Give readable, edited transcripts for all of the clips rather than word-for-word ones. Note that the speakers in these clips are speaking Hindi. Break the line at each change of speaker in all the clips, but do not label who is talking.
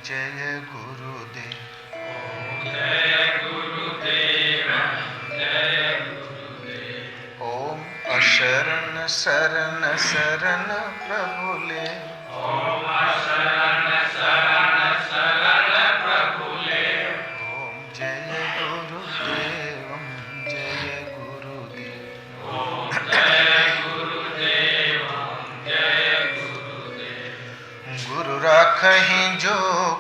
जय गुरुदेव।
जय गुरुदेव, जय गुरुदेव।
ओम अशरण शरण शरण प्रभु ले।
ओम अशरण शरण शरण प्रभु ले।
ओम जय गुरुदेव, जय गुरुदेव।
ओम जय गुरुदेव, जय गुरुदेव।
गुरु राखहि जो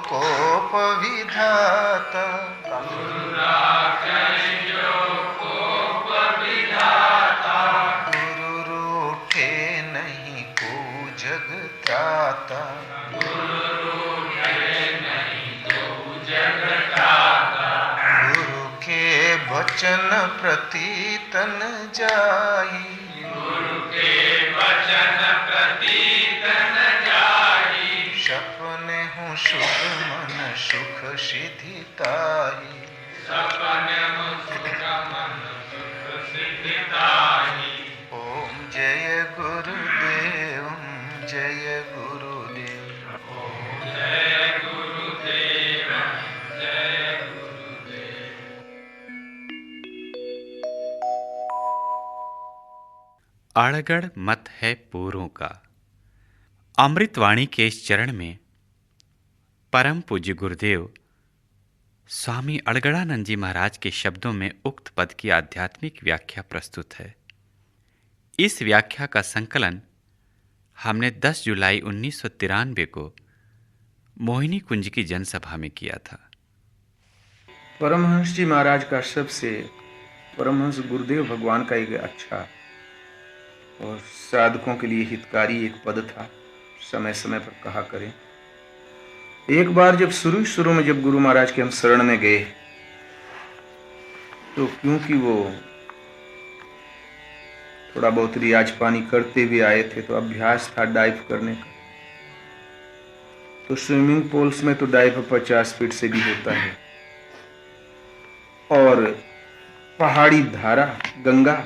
कोप विधाता,
गुरु राखहि जो कोप विधाता।
गुरु रूठे नहीं को जग त्राता।
गुरु रूठे नहीं को जग त्राता।
गुरु के वचन प्रति तन जाई।
गुरु के वचन प्रति तन जाई।
सपने हूँ सुख मन सुख सिद्धि ताई।
सपने हूँ सुख मन सुख सिद्धि ताई।
ओम जय गुरुदेव, जय गुरुदेव।
ओम जय गुरुदेव, जय गुरुदेव।
आड़गड़ मत है पूरों का। अमृतवाणी के इस चरण में परम पूज्य गुरुदेव स्वामी अड़गड़ानंद जी महाराज के शब्दों में उक्त पद की आध्यात्मिक व्याख्या प्रस्तुत है। इस व्याख्या का संकलन हमने 10 जुलाई 1993 को मोहिनी कुंज की जनसभा में किया था।
परमहंस जी महाराज का सबसे परमहंस गुरुदेव भगवान का एक अच्छा और साधकों के लिए हितकारी एक पद था, समय समय पर कहा करें। एक बार जब शुरू में जब गुरु महाराज के हम शरण में गए, तो क्योंकि वो थोड़ा बहुत रियाज पानी करते हुए आए थे, तो अभ्यास था डाइव करने का। तो स्विमिंग पूल्स में तो डाइव 50 फीट से भी होता है, और पहाड़ी धारा गंगा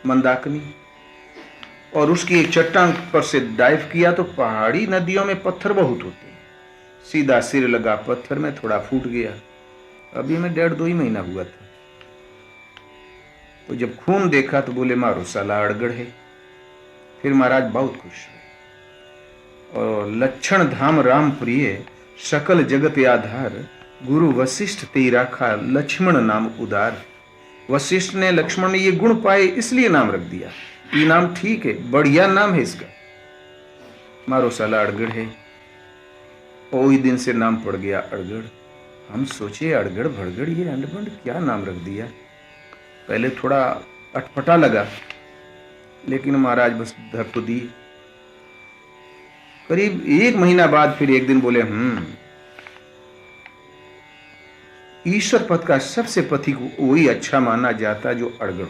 मंदाकिनी और उसकी एक चट्टान पर से डाइव किया तो पहाड़ी नदियों में पत्थर बहुत होते हैं। सीधा सिर लगा पत्थर में, थोड़ा फूट गया। अभी मैं 1.5-2 ही महीना हुआ था। तो जब खून देखा तो बोले मारो साला अड़गड़ है। फिर महाराज बहुत खुश हुए। और लक्षण धाम राम प्रिय सकल जगत आधार, गुरु वशिष्ठ ते राखा लक्ष्मण नाम उदार। वशिष्ठ ने लक्ष्मण ने ये गुण पाए इसलिए नाम रख दिया। ये नाम ठीक है, बढ़िया नाम है इसका, मारो साला अड़गड़ है। वही दिन से नाम पड़ गया अड़गड़। हम सोचे अड़गड़ भड़गड़ ये अंडबंड क्या नाम रख दिया। पहले थोड़ा अटपटा लगा, लेकिन महाराज बस धर तो दी। करीब 1 महीना बाद फिर एक दिन बोले ईश्वर पद का सबसे पथिक वही अच्छा माना जाता जो अड़गड़।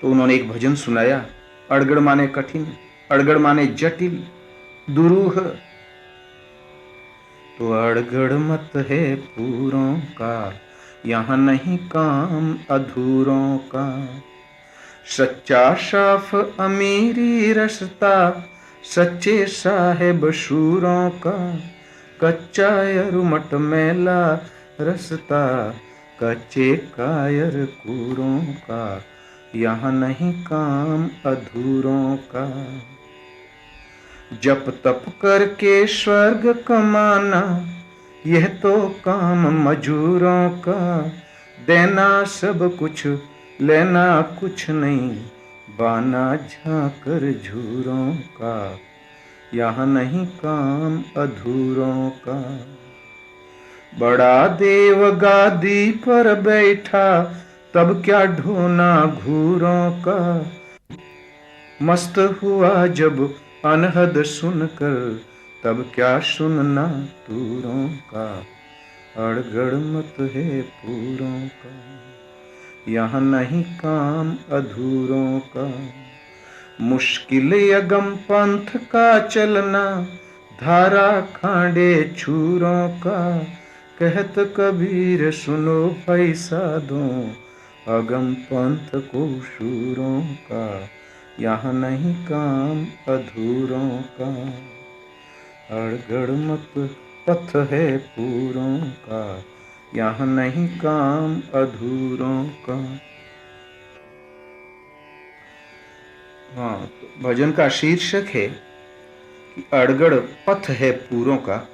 तो उन्होंने एक भजन सुनाया। अड़गड़ माने कठिन, अड़गड़ माने जटिल, दुरूह। तो अड़गड़ मत है पूरों का, यहाँ नहीं काम अधूरों का। सच्चा साफ अमीरी रसता, सच्चे साहेब शूरों का। कच्चा यरुमट मेला रसता, कच्चे कायर कूरों का। यहाँ नहीं काम अधूरों का। जप तप करके स्वर्ग कमाना, यह तो काम मजूरों का। देना सब कुछ लेना कुछ नहीं, बाना झांकर झूरों का। यहाँ नहीं काम अधूरों का। बड़ा देव गादी पर बैठा, तब क्या ढोना घूरों का। मस्त हुआ जब अनहद सुनकर, तब क्या सुनना तूरों का। अड़गड़ मत है पूरों का, यहाँ नहीं काम अधूरों का। मुश्किल यगम पंथ का चलना, धारा खांडे छूरों का। कहत कबीर सुनो पैसा दो, अगम पंथ को शूरों का। यहाँ नहीं काम अधूरों का। अड़गड़ मत पथ है पूरों का, यहाँ नहीं काम अधूरों का। हाँ, तो भजन का शीर्षक है कि अड़गड़ पथ है पूरों का,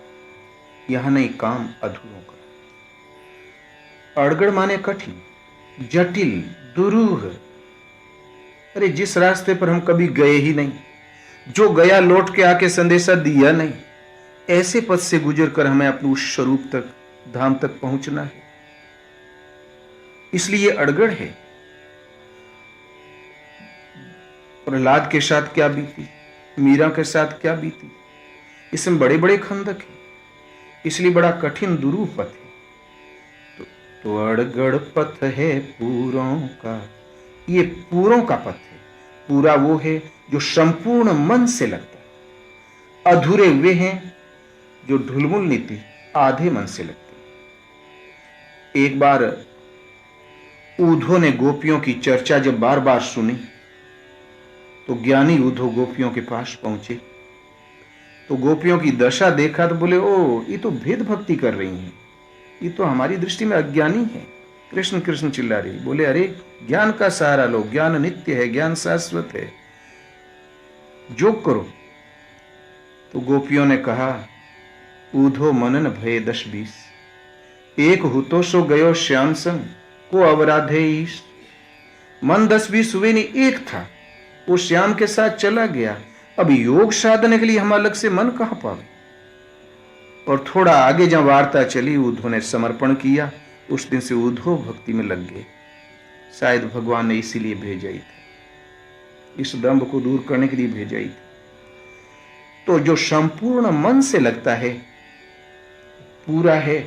यहाँ नहीं काम अधूरों का। अड़गड़ माने कठिन, जटिल, दुरूह। अरे जिस रास्ते पर हम कभी गए ही नहीं, जो गया लौट के आके संदेशा दिया नहीं, ऐसे पथ से गुजर कर हमें अपने उस स्वरूप तक, धाम तक पहुंचना है। इसलिए अड़गड़ है। प्रहलाद के साथ क्या बीती, मीरा के साथ क्या बीती, इसमें बड़े बड़े खंदक है, इसलिए बड़ा कठिन दुरूह पथ है। तो अड़गड़ पथ है पूरों का, ये पूरों का पथ है। पूरा वो है जो संपूर्ण मन से लगता है, अधूरे वे हैं जो ढुलमुल नीति आधे मन से लगते हैं। एक बार ऊधो ने गोपियों की चर्चा जब बार बार सुनी तो ज्ञानी ऊधो गोपियों के पास पहुंचे। तो गोपियों की दशा देखा तो बोले, ओ ये तो भेद भक्ति कर रही हैं, ये तो हमारी दृष्टि में अज्ञानी है। कृष्ण कृष्ण चिल्ला रही। बोले, अरे ज्ञान का सहारा लो, ज्ञान नित्य है, ज्ञान शाश्वत है, योग करो। तो गोपियों ने कहा, ऊधो मनन भय 10-20, एक हुतो सो गयो श्याम संग, को अवराधे ईश। मन 10-20 हुए नहीं, एक था, वो श्याम के साथ चला गया। अब योग साधने के लिए हम अलग से मन कहां पावे। और थोड़ा आगे जहां वार्ता चली, ऊधो ने समर्पण किया। उस दिन से ऊधो भक्ति में लग गए। शायद भगवान ने इसीलिए भेजा ही था, इस दंभ को दूर करने के लिए भेजा ही था। तो जो संपूर्ण मन से लगता है पूरा है।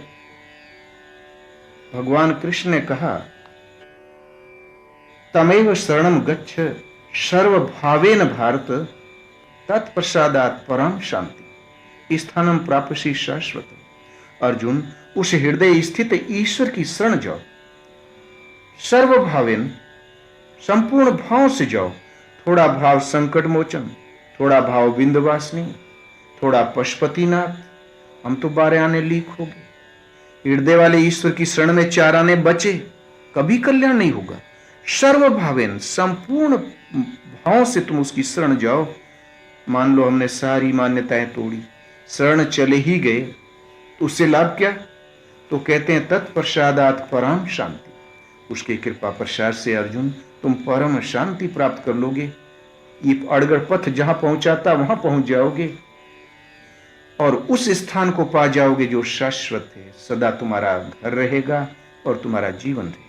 भगवान कृष्ण ने कहा, तमेव शरणम गच्छ सर्वभावेन भारत, तत्प्रसादात् परम शांति स्थानम प्राप्यसि शाश्वत। अर्जुन, उस हृदय स्थित ईश्वर की शरण जाओ, सर्वभावेन, संपूर्ण भाव से जाओ। थोड़ा भाव संकट मोचन, थोड़ा भाव विंध्यवासिनी, थोड़ा पशुपतिनाथ, हम तो 12 आने लीक हो गए। हृदय वाले ईश्वर की शरण में 4 आने बचे, कभी कल्याण नहीं होगा। सर्वभावेन, संपूर्ण भाव से तुम उसकी शरण जाओ। मान लो हमने सारी मान्यताएं तोड़ी, शरण चले ही गए, तो उससे लाभ क्या? तो कहते हैं तत्प्रसादात् परम शांति। उसकी कृपा प्रसाद से अर्जुन तुम परम शांति प्राप्त कर लोगे। ये अड़गड़ पथ जहां पहुंचाता वहां पहुंच जाओगे और उस स्थान को पा जाओगे जो शाश्वत है, सदा तुम्हारा घर रहेगा और तुम्हारा जीवन रहेगा।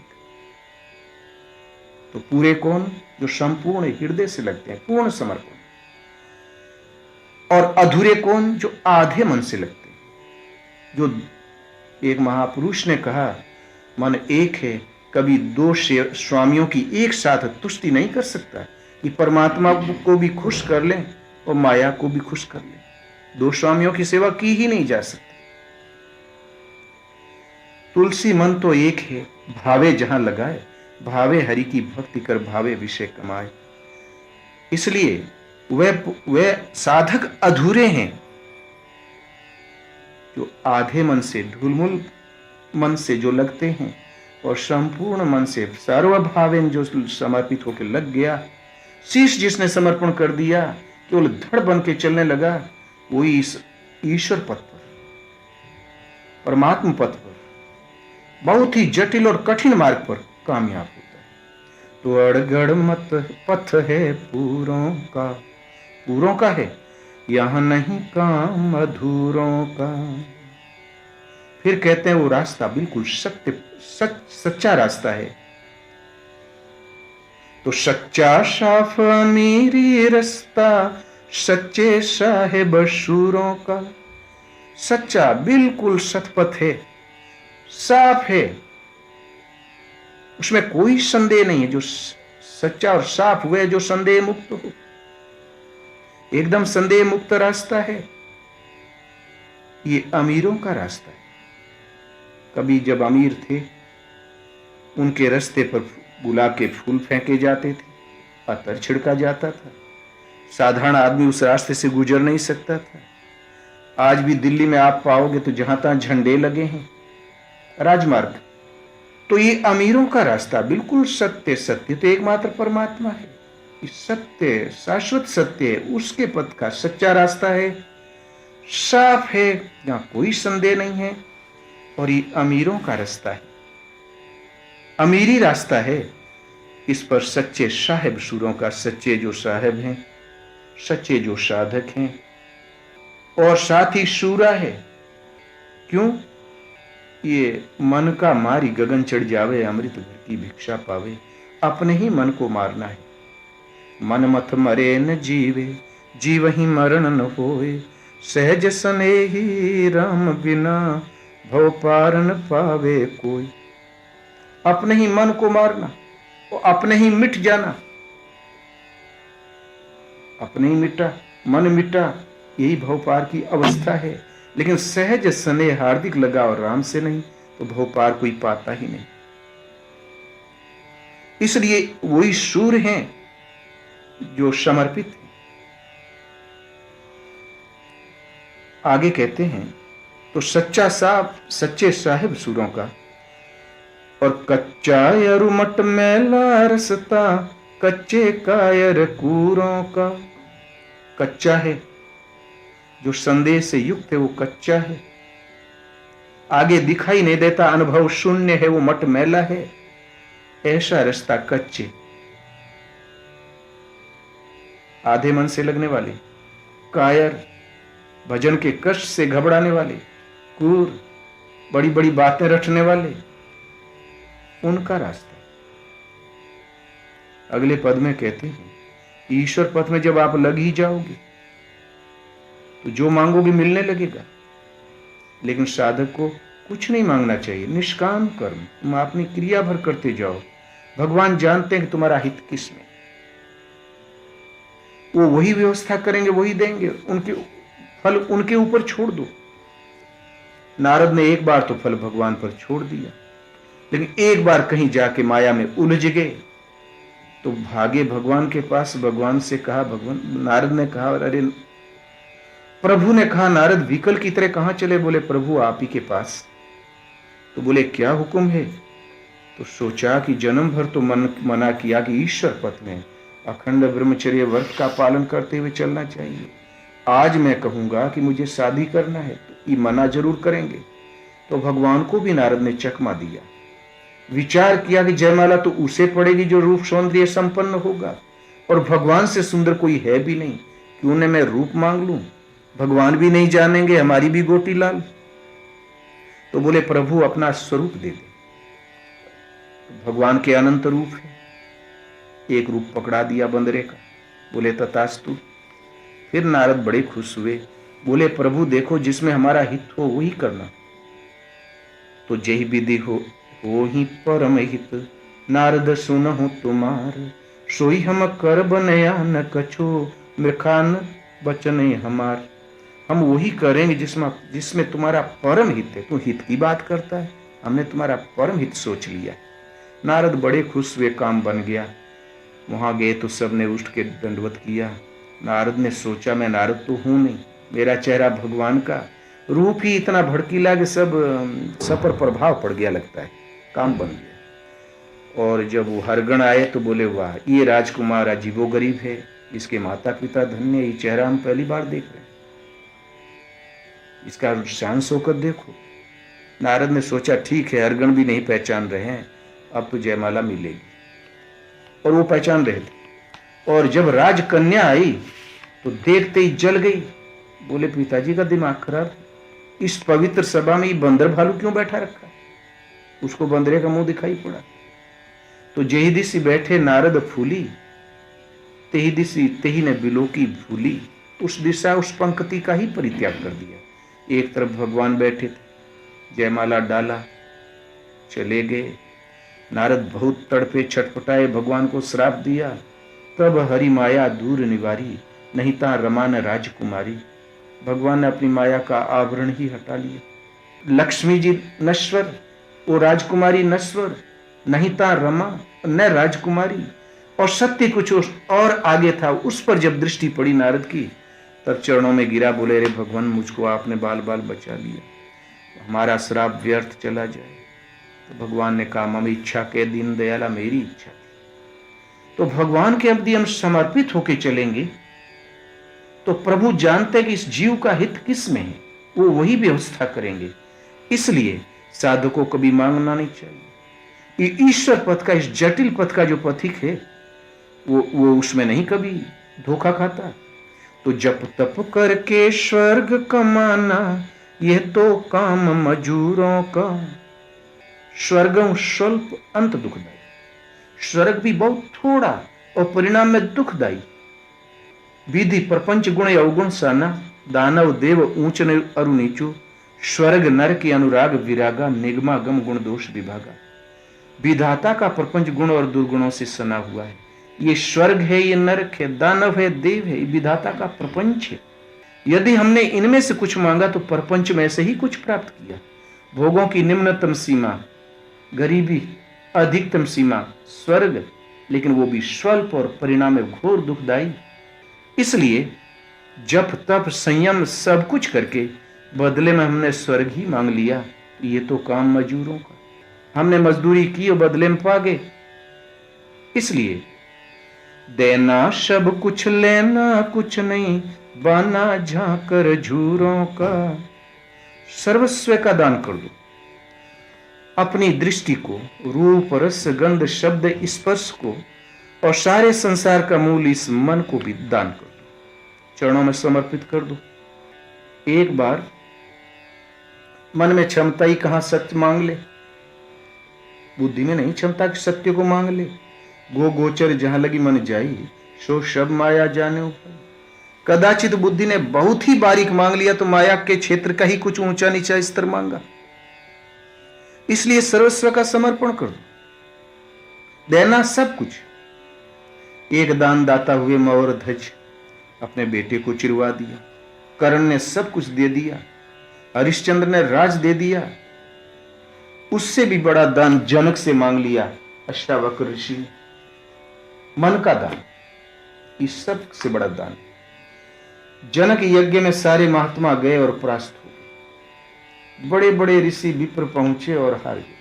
तो पूरे कौन? जो संपूर्ण हृदय से लगते हैं, पूर्ण समर्पण। और अधूरे कौन? जो आधे मन से लगते हैं। जो एक महापुरुष ने कहा, मन एक है, कभी 2 स्वामियों की एक साथ तुष्टि नहीं कर सकता कि परमात्मा को भी खुश कर ले और माया को भी खुश कर ले। 2 स्वामियों की सेवा की ही नहीं जा सकती। तुलसी मन तो एक है, भावे जहां लगाए, भावे हरि की भक्ति कर, भावे विषय कमाए। इसलिए वे साधक अधूरे हैं जो आधे मन से, ढुलमुल मन से जो लगते हैं और संपूर्ण मन से सर्वभावेन जो समर्पित होकर लग गया। शीश जिसने समर्पण कर दिया, केवल धड़ बन के चलने लगा, वही इस ईश्वर पथ पर, परमात्मा पथ पर, बहुत ही जटिल और कठिन मार्ग पर कामयाब होता है। तो अड़गड़ मत पथ है पूरों का, पूरों का है, यहां नहीं काम अधूरों का। फिर कहते हैं वो रास्ता बिल्कुल सच्चा रास्ता है। तो सच्चा साफ अमीरी रास्ता, सच्चे साहेब शूरों का। सच्चा बिल्कुल सतपथ है, साफ है, उसमें कोई संदेह नहीं है। जो सच्चा और साफ हुए, जो संदेह मुक्त हो, एकदम संदेह मुक्त रास्ता है। ये अमीरों का रास्ता है। कभी जब अमीर थे, उनके रास्ते पर गुलाब के फूल फेंके जाते थे, अतर छिड़का जाता था, साधारण आदमी उस रास्ते से गुजर नहीं सकता था। आज भी दिल्ली में आप पाओगे तो जहां तहां झंडे लगे हैं, राजमार्ग। तो ये अमीरों का रास्ता, बिल्कुल सत्य। सत्य तो एकमात्र परमात्मा है, सत्य शाश्वत सत्य है, उसके पथ का सच्चा रास्ता है, साफ है, यहां कोई संदेह नहीं है। और ये अमीरों का रास्ता है, अमीरी रास्ता है। इस पर सच्चे साहेब सूरों का, सच्चे जो साहेब हैं, सच्चे जो साधक हैं, और साथ ही शूरा है। क्यों? ये मन का मारी गगन चढ़ जावे, अमृत भर की भिक्षा पावे। अपने ही मन को मारना है। मन मत मरे न जीवे, जीव ही मरण न होए। सहज सने ही राम बिना, भव पार न पावे कोई। अपने ही मन को मारना और अपने ही मिट जाना। अपने ही मिटा, मन मिटा, यही भव पार की अवस्था है। लेकिन सहज सने हार्दिक लगाव राम से नहीं तो भव पार कोई पाता ही नहीं। इसलिए वही शूर हैं जो समर्पित हैं। आगे कहते हैं तो सच्चा साहब, सच्चे साहिब सूरों का। और कच्चा यरुमट मैला रसता, कच्चे कायर कूरों का। कच्चा है, जो संदेह से युक्त है वो कच्चा है, आगे दिखाई नहीं देता, अनुभव शून्य है, वो मट मैला है। ऐसा रास्ता कच्चे, आधे मन से लगने वाले, कायर, भजन के कष्ट से घबराने वाले, कूर, बड़ी बड़ी बातें रटने वाले, उनका रास्ता। अगले पद में कहते हैं ईश्वर पथ में जब आप लग ही जाओगे तो जो मांगोगे मिलने लगेगा। लेकिन साधक को कुछ नहीं मांगना चाहिए, निष्काम कर्म, तुम अपनी क्रिया भर करते जाओ। भगवान जानते हैं कि तुम्हारा हित किस में, वो वही व्यवस्था करेंगे, वही देंगे। उनके फल उनके ऊपर छोड़ दो। नारद ने एक बार तो फल भगवान पर छोड़ दिया, लेकिन एक बार कहीं जाके माया में उलझ गए तो भागे भगवान के पास। भगवान से कहा, भगवान, नारद ने कहा, अरे प्रभु ने कहा, नारद विकल की तरह कहां चले? बोले प्रभु आप ही के पास। तो बोले क्या हुक्म है? तो सोचा कि जन्म भर तो मना किया कि ईश्वर पथ में अखंड ब्रह्मचर्य व्रत का पालन करते हुए चलना चाहिए। आज मैं कहूंगा कि मुझे शादी करना है, तो ये मना जरूर करेंगे। तो भगवान को भी नारद ने चकमा दिया। विचार किया कि जयमाला तो उसे पड़ेगी जो रूप सौंदर्य संपन्न होगा, और भगवान से सुंदर कोई है भी नहीं। क्यों न मैं रूप मांग लूं, भगवान भी नहीं जानेंगे, हमारी भी गोटी लाल। तो बोले प्रभु अपना स्वरूप दे दे। भगवान के अनंत रूप है, एक रूप पकड़ा दिया बंदरे का। बोले तथास्तु। फिर नारद बड़े खुश हुए, बोले प्रभु देखो जिसमें हमारा हित हो वही करना। तो जय विधि हो ही परम हित, नारद सुनहु तुम्हार। सोई हम कर बनया न कछो, मृखान बचन हमार। हम वही करेंगे जिसमें तुम्हारा परम हित है। तू हित की बात करता है, हमने तुम्हारा परम हित सोच लिया। नारद बड़े खुश हुए, काम बन गया। वहां गए तो सबने उठ के दंडवत किया। नारद ने सोचा मैं नारद तो हूं नहीं, मेरा चेहरा भगवान का रूप ही इतना भड़कीला कि सब पर प्रभाव पड़ गया लगता है। काम बन गया। और जब वो हरगण आए तो बोले वाह, ये राजकुमार अजीबो गरीब है, इसके माता पिता धन्य, ये चेहरा हम पहली बार देख रहे हैं, इसका शान शौकत देखो। नारद ने सोचा ठीक है, हरगण भी नहीं पहचान रहे हैं, अब तो जयमाला मिलेगी। और वो पहचान रहे थे। और जब राजकन्या आई तो देखते ही जल गई। बोले पिताजी का दिमाग खराब है, इस पवित्र सभा में ये बंदर भालू क्यों बैठा रखा? उसको बंदरे का मुंह दिखाई पड़ा। तो जेही दिशी बैठे नारद फूली, तेही दिशी तेही ने बिलोकी भूली। उस दिशा उस पंक्ति का ही परित्याग कर दिया। एक तरफ भगवान बैठे थे, जयमाला डाला, चले गए। नारद बहुत तड़पे, छटपटाए, भगवान को श्राप दिया। तब हरि माया दूर निवारी, नहीं ता रमा न राजकुमारी। भगवान ने अपनी माया का आवरण ही हटा लिया। लक्ष्मी जी नश्वर, वो राजकुमारी नश्वर, नहीं ता रमा न राजकुमारी। और सत्य कुछ और आगे था। उस पर जब दृष्टि पड़ी नारद की, तब चरणों में गिरा, बोले रे भगवान, मुझको आपने बाल बाल बचा लिया, हमारा श्राप व्यर्थ चला जाए। तो भगवान ने कहा, मम इच्छा के दीन दयाला, मेरी इच्छा। तो भगवान के यदि हम समर्पित होके चलेंगे तो प्रभु जानते कि इस जीव का हित किस में है, वो वही व्यवस्था करेंगे। इसलिए साधु को कभी मांगना नहीं चाहिए। ये ईश्वर पथ का, इस जटिल पथ का जो पथिक है वो उसमें नहीं कभी धोखा खाता। तो जप तप करके स्वर्ग कमाना, यह तो काम मजूरों का। स्वर्गम स्वल्प अंत दुखदाई, स्वर्ग भी बहुत थोड़ा और परिणाम में दुखदाई। विधि प्रपंच गुण अवगुण साना, दानव देव ऊंच अरु नीचू। स्वर्ग नर के अनुराग विरागा, निगमागम गुण दोष विभागा। विधाता का प्रपंच गुण और दुर्गुणों से सना हुआ है। ये स्वर्ग है, ये नरक है, दानव है, देव है, विधाता का प्रपंच है। यदि हमने इनमें से कुछ मांगा तो प्रपंच में से ही कुछ प्राप्त किया। भोगों की निम्नतम सीमा गरीबी, अधिकतम सीमा स्वर्ग, लेकिन वो भी स्वल्प और परिणाम में घोर दुखदायी। इसलिए जप तप संयम सब कुछ करके बदले में हमने स्वर्ग ही मांग लिया। ये तो काम मजूरों का, हमने मजदूरी की और बदले में पा गए। इसलिए देना सब कुछ, लेना कुछ नहीं, बाना झांकर झूरों का। सर्वस्व का दान कर दो, अपनी दृष्टि को, रूप रस गंध शब्द स्पर्श को, और सारे संसार का मूल इस मन को भी दान कर दो, चरणों में समर्पित कर दो। एक बार मन में क्षमता ही कहां सत्य मांग ले, बुद्धि में नहीं क्षमता कि सत्य को मांग ले। गो गोचर जहां लगी मन जाई, सो सब माया जाने ऊपर। कदाचित बुद्धि ने बहुत ही बारीक मांग लिया तो माया के क्षेत्र का ही कुछ ऊंचा नीचा स्तर मांगा। इसलिए सर्वस्व का समर्पण कर दो, देना सब कुछ। एक दान दाता हुए मौर ध्वज, अपने बेटे को चिरवा दिया। कर्ण ने सब कुछ दे दिया, हरिश्चंद्र ने राज दे दिया। उससे भी बड़ा दान जनक से मांग लिया अष्टावक्र ऋषि ने, मन का दान। इस सब से बड़ा दान। जनक यज्ञ में सारे महात्मा गए और परास्त हो गए। बड़े बड़े ऋषि विप्र पहुंचे और हार गए,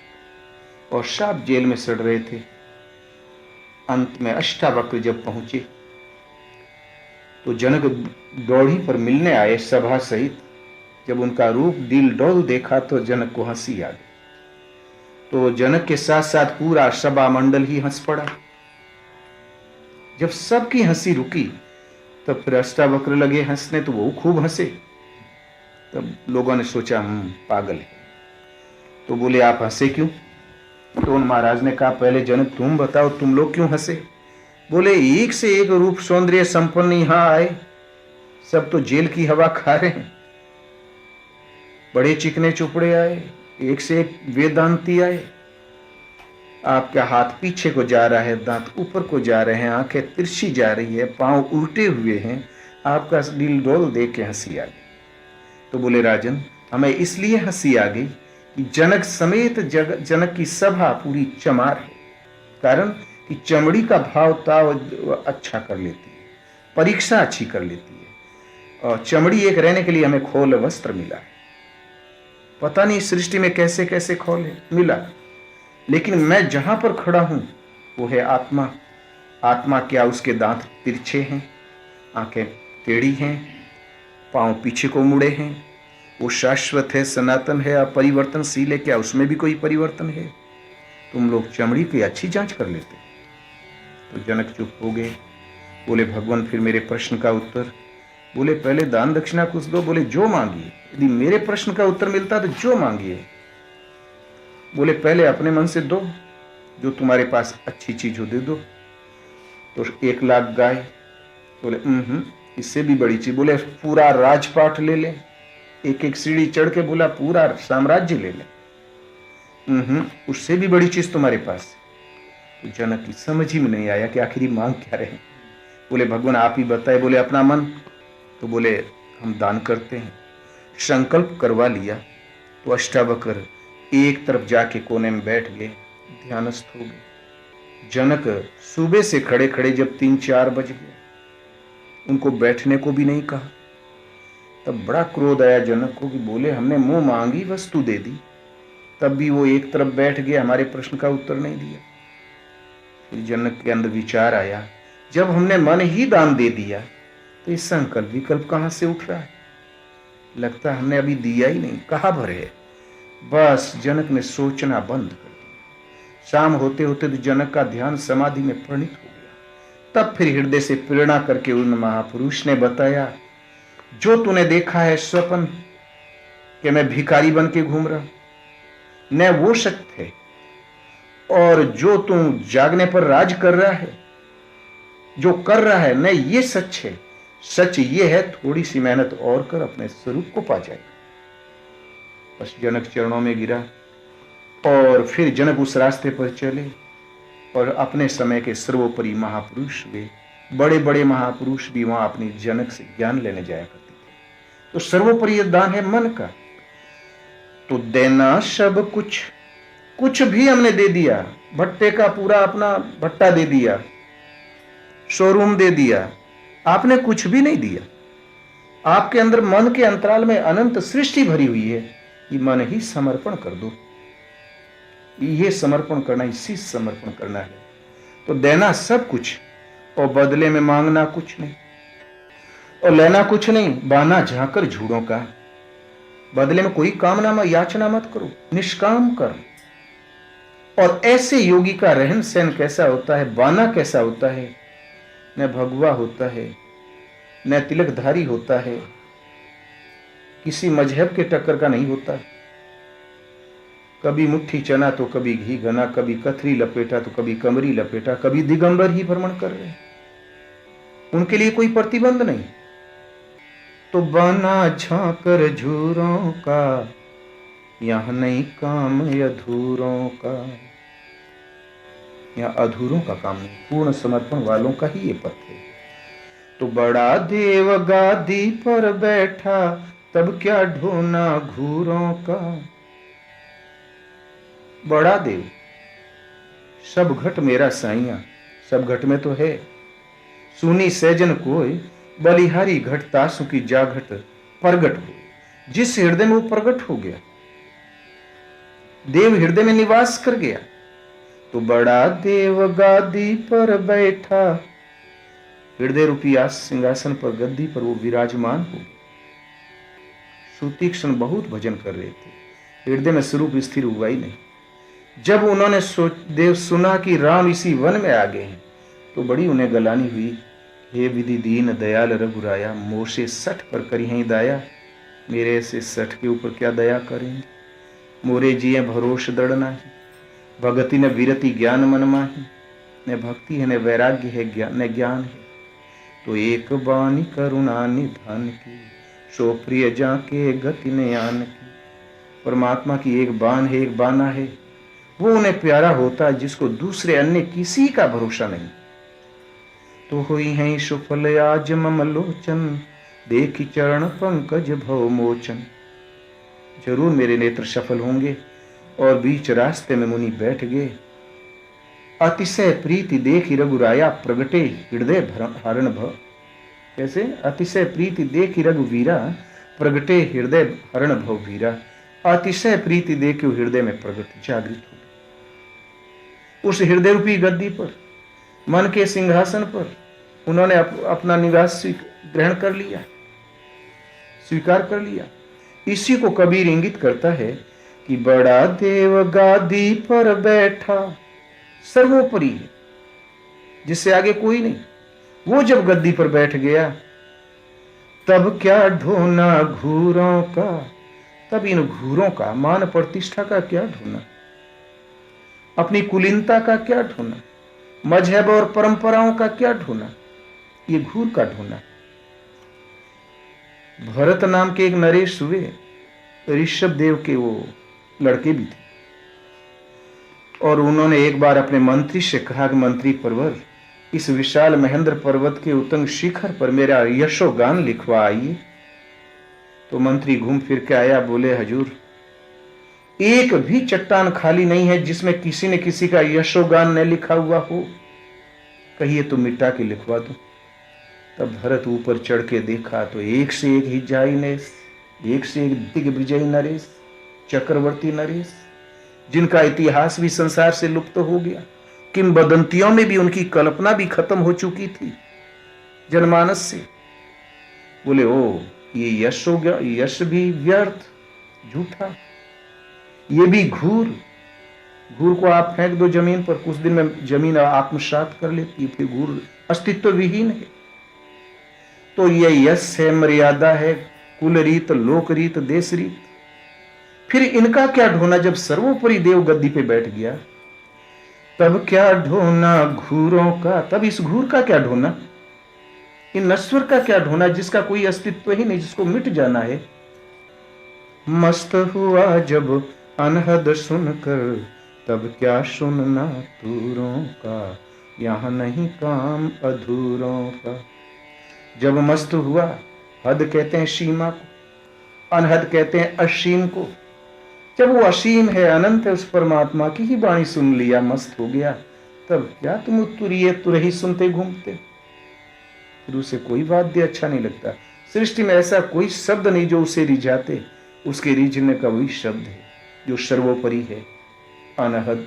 और शाप जेल में सड़ रहे थे। अंत में अष्टावक्र जब पहुंचे तो जनक दौड़ी पर मिलने आए सभा सहित। जब उनका रूप दिल डोल देखा तो जनक को हंसी आ गई। तो जनक के साथ साथ पूरा सभा मंडल ही हंस पड़ा। जब सबकी हंसी रुकी तब फिर अष्टावक्र लगे हंसने, तो वो खूब हंसे। तब लोगों ने सोचा पागल है। तो बोले आप हंसे क्यों? तो उन महाराज ने कहा पहले जनक तुम बताओ, तुम लोग क्यों हंसे? बोले एक से एक रूप सौंदर्य संपन्न यहां आए, सब तो जेल की हवा खा रहे हैं। बड़े चिकने चुपड़े आए, एक से एक वेदांती आए। आपका हाथ पीछे को जा रहा है, दांत ऊपर को जा रहे हैं, आंखें तिरछी जा रही है, पांव उल्टे हुए हैं। आपका दिल डोल देख के हंसी आ गई। तो बोले राजन, हमें इसलिए हंसी आ गई कि जनक समेत जनक की सभा पूरी चमार है। कारण कि चमड़ी का भाव ताव अच्छा कर लेती है, परीक्षा अच्छी कर लेती है। और चमड़ी एक रहने के लिए हमें खोल वस्त्र मिला है। पता नहीं सृष्टि में कैसे कैसे खोल है मिला, लेकिन मैं जहां पर खड़ा हूं वो है आत्मा। आत्मा क्या, उसके दांत तिरछे हैं, आंखें टेढ़ी हैं, पांव पीछे को मुड़े हैं। वो शाश्वत है, सनातन है, अपरिवर्तनशील है। क्या उसमें भी कोई परिवर्तन है? तुम लोग चमड़ी की अच्छी जांच कर लेते। तो जनक चुप हो गए। बोले भगवान फिर मेरे प्रश्न का उत्तर। बोले पहले दान दक्षिणा कुछ दो। बोले जो मांगिए, यदि मेरे प्रश्न का उत्तर मिलता तो जो मांगिए। बोले पहले अपने मन से दो, जो तुम्हारे पास अच्छी चीज हो दे दो। तो 1 लाख गाय। बोले इससे भी बड़ी चीज। बोले पूरा राजपाट ले ले, एक एक सीढ़ी चढ़ के बोला पूरा साम्राज्य ले ले। उससे भी बड़ी चीज तुम्हारे पास। तो जनक की समझ ही में नहीं आया कि आखिर मांग क्या रहे। बोले भगवान आप ही बताए। बोले अपना मन। तो बोले हम दान करते हैं। संकल्प करवा लिया तो अष्टावक्र एक तरफ जाके कोने में बैठ गए, ध्यानस्थ हो गए। जनक सुबह से खड़े खड़े जब 3-4 बज गए, उनको बैठने को भी नहीं कहा, तब बड़ा क्रोध आया जनक को कि बोले हमने मुंह मांगी वस्तु दे दी, तब भी वो एक तरफ बैठ गया, हमारे प्रश्न का उत्तर नहीं दिया। फिर जनक के अंदर विचार आया, जब हमने मन ही दान दे दिया तो ये संकल्प विकल्प कहां से उठ रहा है? लगता है हमने अभी दिया ही नहीं, कहां भरे। बस जनक ने सोचना बंद कर दिया। शाम होते होते तो जनक का ध्यान समाधि में परिणित हो गया। तब फिर हृदय से प्रेरणा करके उन महापुरुष ने बताया, जो तूने देखा है स्वप्न कि मैं भिखारी बन के घूम रहा, न वो सत्य है, और जो तू जागने पर राज कर रहा है, जो कर रहा है, न ये सच है। सच ये है, थोड़ी सी मेहनत और कर, अपने स्वरूप को पा जाएगा। बस जनक चरणों में गिरा और फिर जनक उस रास्ते पर चले और अपने समय के सर्वोपरि महापुरुष वे बड़े बड़े महापुरुष भी वहां अपनी जनक से ज्ञान लेने जाया करते थे। तो सर्वोपरि दान है मन का। तो देना सब कुछ, कुछ भी हमने दे दिया, भट्टे का पूरा अपना भट्टा दे दिया, शोरूम दे दिया, आपने कुछ भी नहीं दिया। आपके अंदर मन के अंतराल में अनंत सृष्टि भरी हुई है, ये मन ही समर्पण कर दो। ये समर्पण करना, इसी समर्पण करना है। तो देना सब कुछ और बदले में मांगना कुछ नहीं और लेना कुछ नहीं, बाना झांकर झूठों का। बदले में कोई कामना में याचना मत करो, निष्काम कर। और ऐसे योगी का रहन सहन कैसा होता है, बाना कैसा होता है, न भगवा होता है, न तिलकधारी होता है, किसी मजहब के टक्कर का नहीं होता। कभी मुट्ठी चना तो कभी घी घना, कभी कथरी लपेटा तो कभी कमरी लपेटा, कभी दिगंबर ही भ्रमण कर रहे हैं। उनके लिए कोई प्रतिबंध नहीं। तो बाना झांकर झूरों का, यहां नहीं काम अधूरों का। यहां अधूरों का काम नहीं, पूर्ण समर्पण वालों का ही ये पथ है। तो बड़ा देव गादी पर बैठा, तब क्या ढोना घूरों का। बड़ा देव, सब घट मेरा साइया, सब घट में तो है। सुनी सैजन कोई, बलिहारी घट तासु की जाघट प्रगट हो। जिस हृदय में वो प्रगट हो गया, देव हृदय में निवास कर गया। तो बड़ा देव गादी पर बैठा, हृदय रूपी सिंहासन पर, गद्दी पर वो विराजमान हो। सुतीक्ष्ण बहुत भजन कर रहे थे, हृदय में स्वरूप स्थिर हुआ ही नहीं। जब उन्होंने देव सुना कि राम इसी वन में आ गए हैं, तो बड़ी उन्हें गलानी हुई। हे विधि दीन दयाल रघुराया, मोशे 60 पर करी हैं दाया। मेरे ऐसे 60 के ऊपर क्या दया करेंगे। मोरे जिये भरोस दड़ना है, भगति न विरति ज्ञान मन माही। न भक्ति है न वैराग्य है, न ज्ञान है। तो एक बानी करुणा निधान की, सो प्रिय जाके गति ने आन की। परमात्मा की एक बान है, एक बाना है, वो उन्हें प्यारा होता है जिसको दूसरे अन्य किसी का भरोसा नहीं। तो हुई है सुफल आज मम लोचन, देखी चरण पंकज भव मोचन। जरूर मेरे नेत्र सफल होंगे। और बीच रास्ते में मुनि बैठ गए। अतिशय प्रीति देखी रघुराया, प्रगटे हृदय हरण भव। कैसे? अतिशय प्रीति देखी रघुवीरा, प्रगटे हृदय हरण भव वीरा। अतिशय प्रीति देखी हृदय में प्रगट जागृत हो। उस हृदय रूपी गद्दी पर, मन के सिंहासन पर उन्होंने अपना निवास ग्रहण कर लिया, स्वीकार कर लिया। इसी को कबीर इंगित करता है कि बड़ा देव गादी पर बैठा, सर्वोपरि है, जिससे आगे कोई नहीं। वो जब गद्दी पर बैठ गया, तब क्या ढोना घूरों का। तब इन घूरों का, मान प्रतिष्ठा का क्या ढोना, अपनी कुलीनता का क्या ढोना, मजहब और परंपराओं का क्या ढोना, ये घूर का ढोना। भरत नाम के एक नरेश हुए, ऋषभ देव के वो लड़के भी थे, और उन्होंने एक बार अपने मंत्री से कहा कि मंत्री परवर, इस विशाल महेंद्र पर्वत के उत्तंग शिखर पर मेरा यशोगान लिखवा आइए। तो मंत्री घूम फिर के आया, बोले हजूर, एक भी चट्टान खाली नहीं है जिसमें किसी ने किसी का यशोगान न लिखा हुआ हो। कहिए तो मिटा के लिखवा दो। तब भरत ऊपर चढ़ के देखा तो एक से एक हिज्जाई नरेश, एक से एक दिग्विजयी नरेश, चक्रवर्ती नरेश, जिनका इतिहास भी संसार से लुप्त हो गया, किंवदंतियों में भी उनकी कल्पना भी खत्म हो चुकी थी जनमानस से। बोले ओ ये यश हो गया, यश भी व्यर्थ, झूठा, ये भी घूर। घूर को आप फेंक दो जमीन पर, कुछ दिन में जमीन आत्मसात कर लेती है, फिर घूर अस्तित्व विहीन है। तो ये यश है, मर्यादा है, कुल रीत, लोक रीत, देश रीत। फिर इनका क्या ढोना जब सर्वोपरि देव गद्दी पे बैठ गया? तब क्या ढोना घूरों का, तब इस घूर का क्या ढोना, इन नश्वर का क्या ढोना जिसका कोई अस्तित्व ही नहीं, जिसको मिट जाना है। मस्त हुआ जब अनहद सुनकर, तब क्या सुनना दूरों का, यहां नहीं काम अधूरों का। जब मस्त हुआ, हद कहते हैं सीमा को, अनहद कहते हैं असीम को। जब वो असीम है, अनंत है, उस परमात्मा की ही वाणी सुन लिया, मस्त हो गया, तब क्या तुम तुरिये तुरही सुनते घूमते। फिर उसे कोई वाद्य अच्छा नहीं लगता। सृष्टि में ऐसा कोई शब्द नहीं जो उसे रिझाते। उसके रिझने का वही शब्द है जो सर्वोपरि है, अनहद,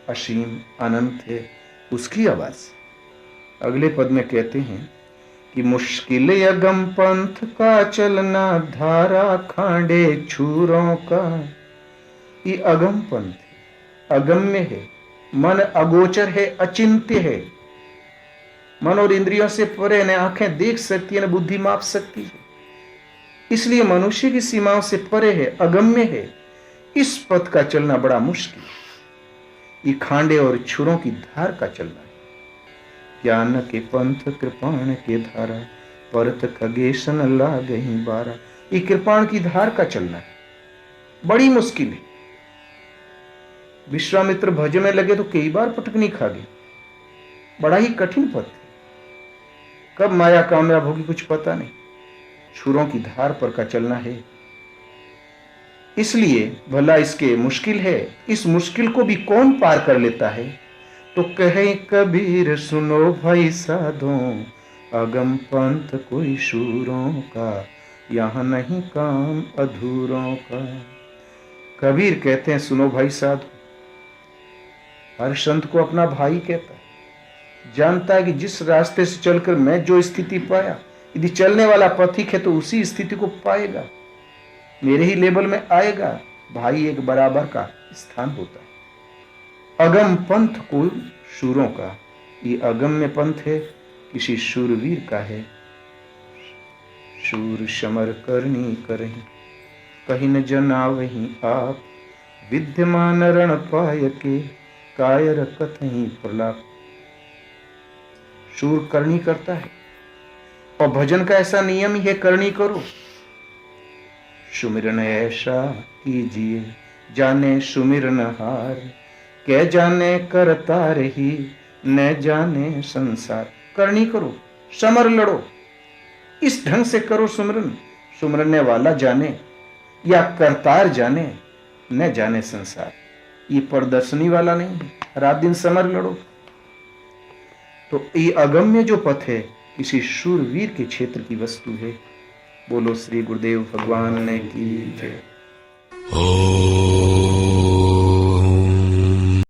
असीम, अनंत है, उसकी आवाज। अगले पद में कहते हैं कि मुश्किल अगम पंथ का चलना, धारा खांडे छूरों का। ये अगम पंथ है, अगम्य है, मन अगोचर है, अचिंत्य है, मन और इंद्रियों से परे, न आंखें देख सकती है, न बुद्धि माप सकती है, इसलिए मनुष्य की सीमाओं से परे है, अगम्य है। इस पथ का चलना बड़ा मुश्किल, ये खांडे और छुरों की धार का चलना है। ज्ञान के पंथ कृपाण के धारा, परत खगेशन लागहि बारा। ये कृपाण की धार का चलना है, बड़ी मुश्किल है। विश्वामित्र भज में लगे तो कई बार पटकनी खा गए, बड़ा ही कठिन पथ है। कब माया कामयाब होगी कुछ पता नहीं, छुरों की धार पर का चलना है। इसलिए भला इसके मुश्किल है, इस मुश्किल को भी कौन पार कर लेता है? तो कहे कबीर सुनो भाई साधों, अगम पंथ कोई शूरों का, यहां नहीं काम अधूरों का। कबीर कहते हैं सुनो भाई साधु। हर संत को अपना भाई कहता है, जानता है कि जिस रास्ते से चलकर मैं जो स्थिति पाया, यदि चलने वाला पथिक है तो उसी स्थिति को पाएगा, मेरे ही लेवल में आएगा। भाई एक बराबर का स्थान होता है। अगम पंथ कोई शूरों का, ये अगम्य पंथ है, किसी शूरवीर का है। शूर समर करनी करही, कहीं न जना वहीं आप, विद्यमान रण पाय के, कायर कथहीं प्रलाप। शूर करनी करता है, और भजन का ऐसा नियम ही है, करनी करो। सुमिरन ऐसा कीजिए, जाने सुमिरन हार, कै जाने करता रही, न जाने संसार। करनी करो, समर लड़ो, इस ढंग से करो सुमिरन, सुमिरने वाला जाने या करतार जाने, न जाने संसार। ये प्रदर्शनी वाला नहीं है, रात दिन समर लड़ो। तो ये अगम्य जो पथ है, किसी शूरवीर के क्षेत्र की वस्तु है। बोलो श्री गुरुदेव भगवान ने की जय।